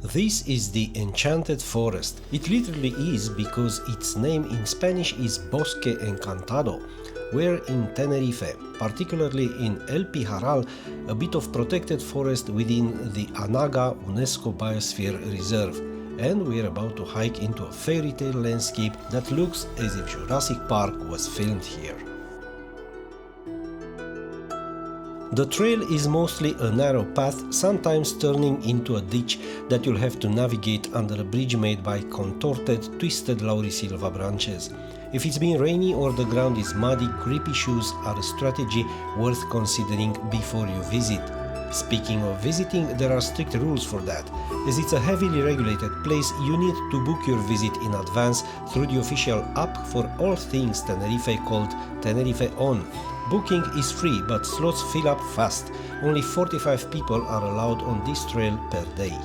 This is the Enchanted Forest. It literally is because its name in Spanish is Bosque Encantado, where in Tenerife, particularly in El Pijaral, a bit of protected forest within the Anaga UNESCO Biosphere Reserve, and we're about to hike into a fairy tale landscape that looks as if Jurassic Park was filmed here. The trail is mostly a narrow path, sometimes turning into a ditch that you'll have to navigate under a bridge made by contorted, twisted laurisilva branches. If it's been rainy or the ground is muddy, grippy shoes are a strategy worth considering before you visit. Speaking of visiting, there are strict rules for that. As it's a heavily regulated place, you need to book your visit in advance through the official app for all things Tenerife called Tenerife On. Booking is free, but slots fill up fast. Only 45 people are allowed on this trail per day.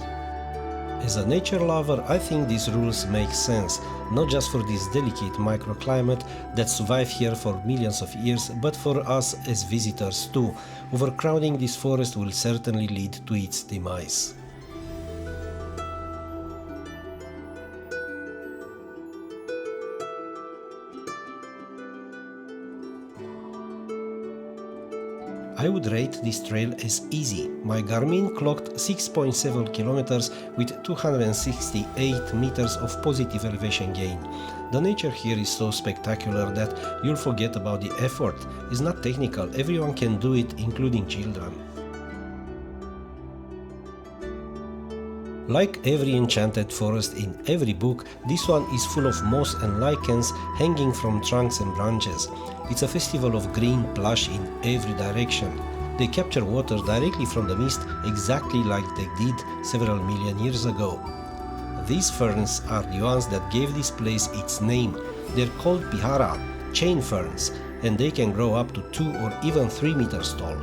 As a nature lover, I think these rules make sense, not just for this delicate microclimate that survived here for millions of years, but for us as visitors too. Overcrowding this forest will certainly lead to its demise. I would rate this trail as easy. My Garmin clocked 6.7 kilometers with 268 meters of positive elevation gain. The nature here is so spectacular that you'll forget about the effort. It's not technical, everyone can do it, including children. Like every enchanted forest in every book, this one is full of moss and lichens hanging from trunks and branches. It's a festival of green plush in every direction. They capture water directly from the mist, exactly like they did several million years ago. These ferns are the ones that gave this place its name. They're called Pijaral, chain ferns, and they can grow up to 2 or even 3 meters tall.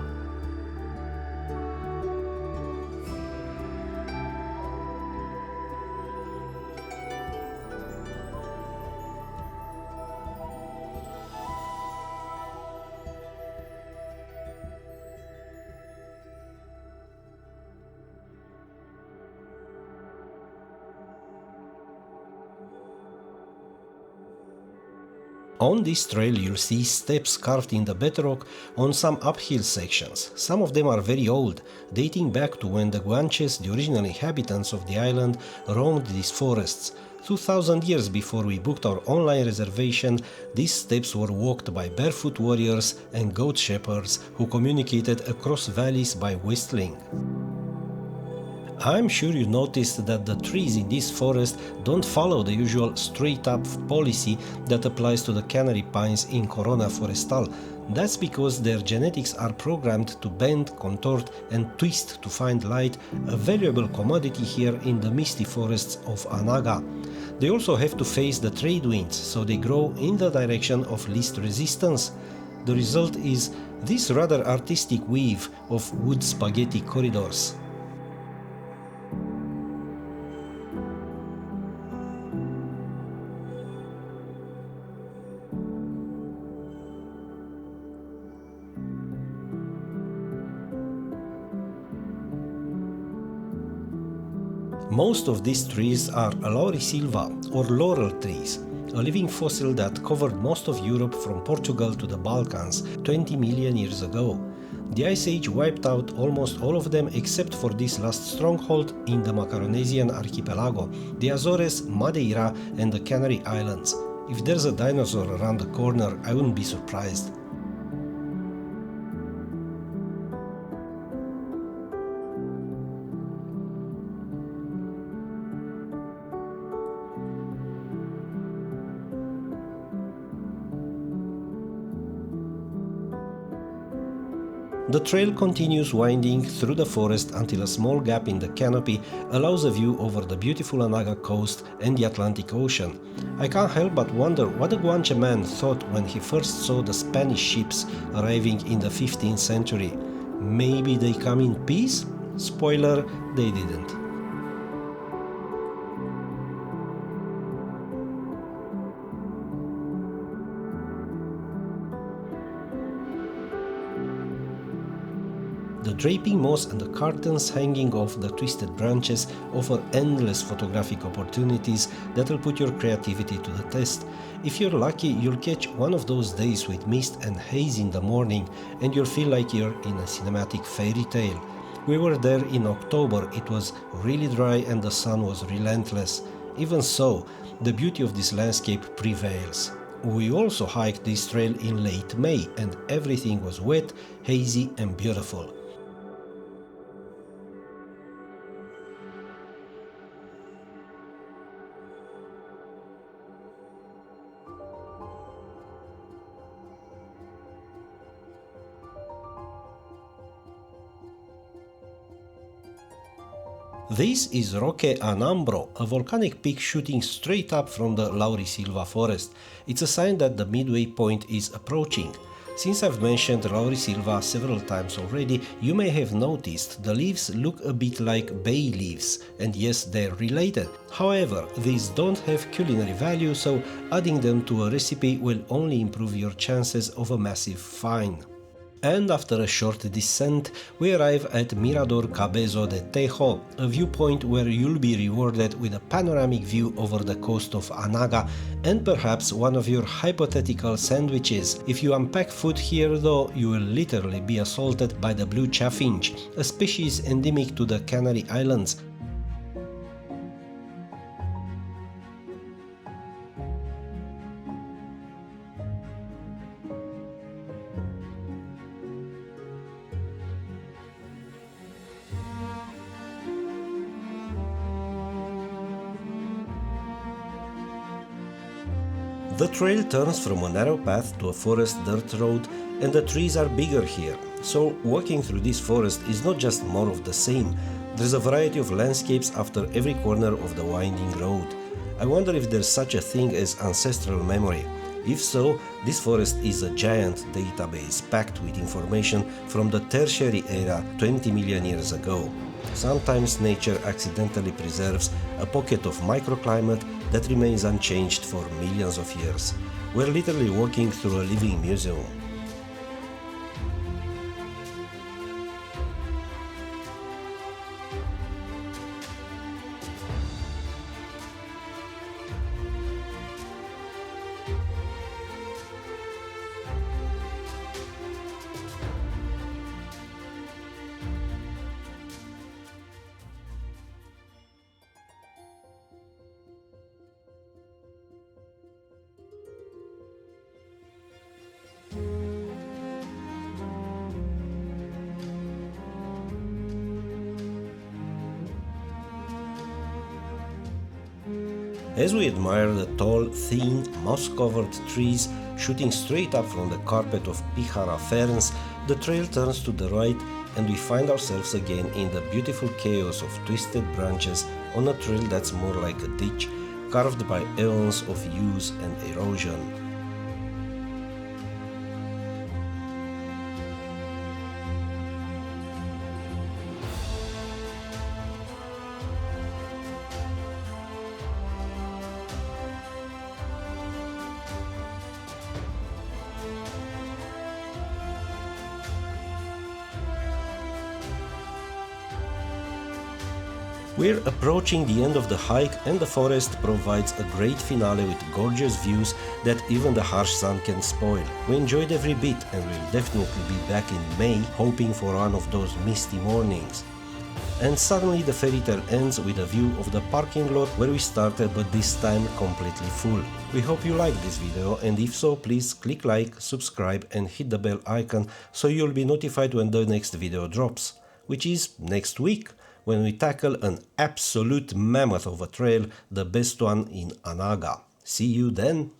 On this trail you'll see steps carved in the bedrock on some uphill sections. Some of them are very old, dating back to when the Guanches, the original inhabitants of the island, roamed these forests. 2000 years before we booked our online reservation, these steps were walked by barefoot warriors and goat shepherds who communicated across valleys by whistling. I'm sure you noticed that the trees in this forest don't follow the usual straight-up policy that applies to the canary pines in Corona Forestal. That's because their genetics are programmed to bend, contort and twist to find light, a valuable commodity here in the misty forests of Anaga. They also have to face the trade winds, so they grow in the direction of least resistance. The result is this rather artistic weave of wood spaghetti corridors. Most of these trees are laurisilva or laurel trees, a living fossil that covered most of Europe from Portugal to the Balkans 20 million years ago. The Ice Age wiped out almost all of them except for this last stronghold in the Macaronesian archipelago, the Azores, Madeira and the Canary Islands. If there's a dinosaur around the corner, I wouldn't be surprised. The trail continues winding through the forest until a small gap in the canopy allows a view over the beautiful Anaga coast and the Atlantic Ocean. I can't help but wonder what the Guanche man thought when he first saw the Spanish ships arriving in the 15th century. Maybe they come in peace? Spoiler, they didn't. The The draping moss and the curtains hanging off the twisted branches offer endless photographic opportunities that will put your creativity to the test. If you're lucky, you'll catch one of those days with mist and haze in the morning, and you'll feel like you're in a cinematic fairy tale. We were there in October, it was really dry and the sun was relentless. Even so, the beauty of this landscape prevails. We also hiked this trail in late May and everything was wet, hazy and beautiful. This is Roque Anambro, a volcanic peak shooting straight up from the Laurisilva forest. It's a sign that the midway point is approaching. Since I've mentioned Laurisilva several times already, you may have noticed the leaves look a bit like bay leaves, and yes, they're related. However, these don't have culinary value, so adding them to a recipe will only improve your chances of a massive find. And after a short descent, we arrive at Mirador Cabezo de Tejo, a viewpoint where you'll be rewarded with a panoramic view over the coast of Anaga and perhaps one of your hypothetical sandwiches. If you unpack food here though, you will literally be assaulted by the blue chaffinch, a species endemic to the Canary Islands. The trail turns from a narrow path to a forest dirt road, and the trees are bigger here, so walking through this forest is not just more of the same. There's a variety of landscapes after every corner of the winding road. I wonder if there's such a thing as ancestral memory. If so, this forest is a giant database packed with information from the tertiary era 20 million years ago. Sometimes nature accidentally preserves a pocket of microclimate that remains unchanged for millions of years. We're literally walking through a living museum. As we admire the tall, thin, moss-covered trees shooting straight up from the carpet of Pijaral ferns, the trail turns to the right and we find ourselves again in the beautiful chaos of twisted branches on a trail that's more like a ditch, carved by eons of use and erosion. We're approaching the end of the hike and the forest provides a great finale with gorgeous views that even the harsh sun can spoil. We enjoyed every bit and we'll definitely be back in May hoping for one of those misty mornings. And suddenly the fairy tale ends with a view of the parking lot where we started, but this time completely full. We hope you liked this video, and if so, please click like, subscribe and hit the bell icon so you'll be notified when the next video drops, which is next week, when we tackle an absolute mammoth of a trail, the best one in Anaga. See you then!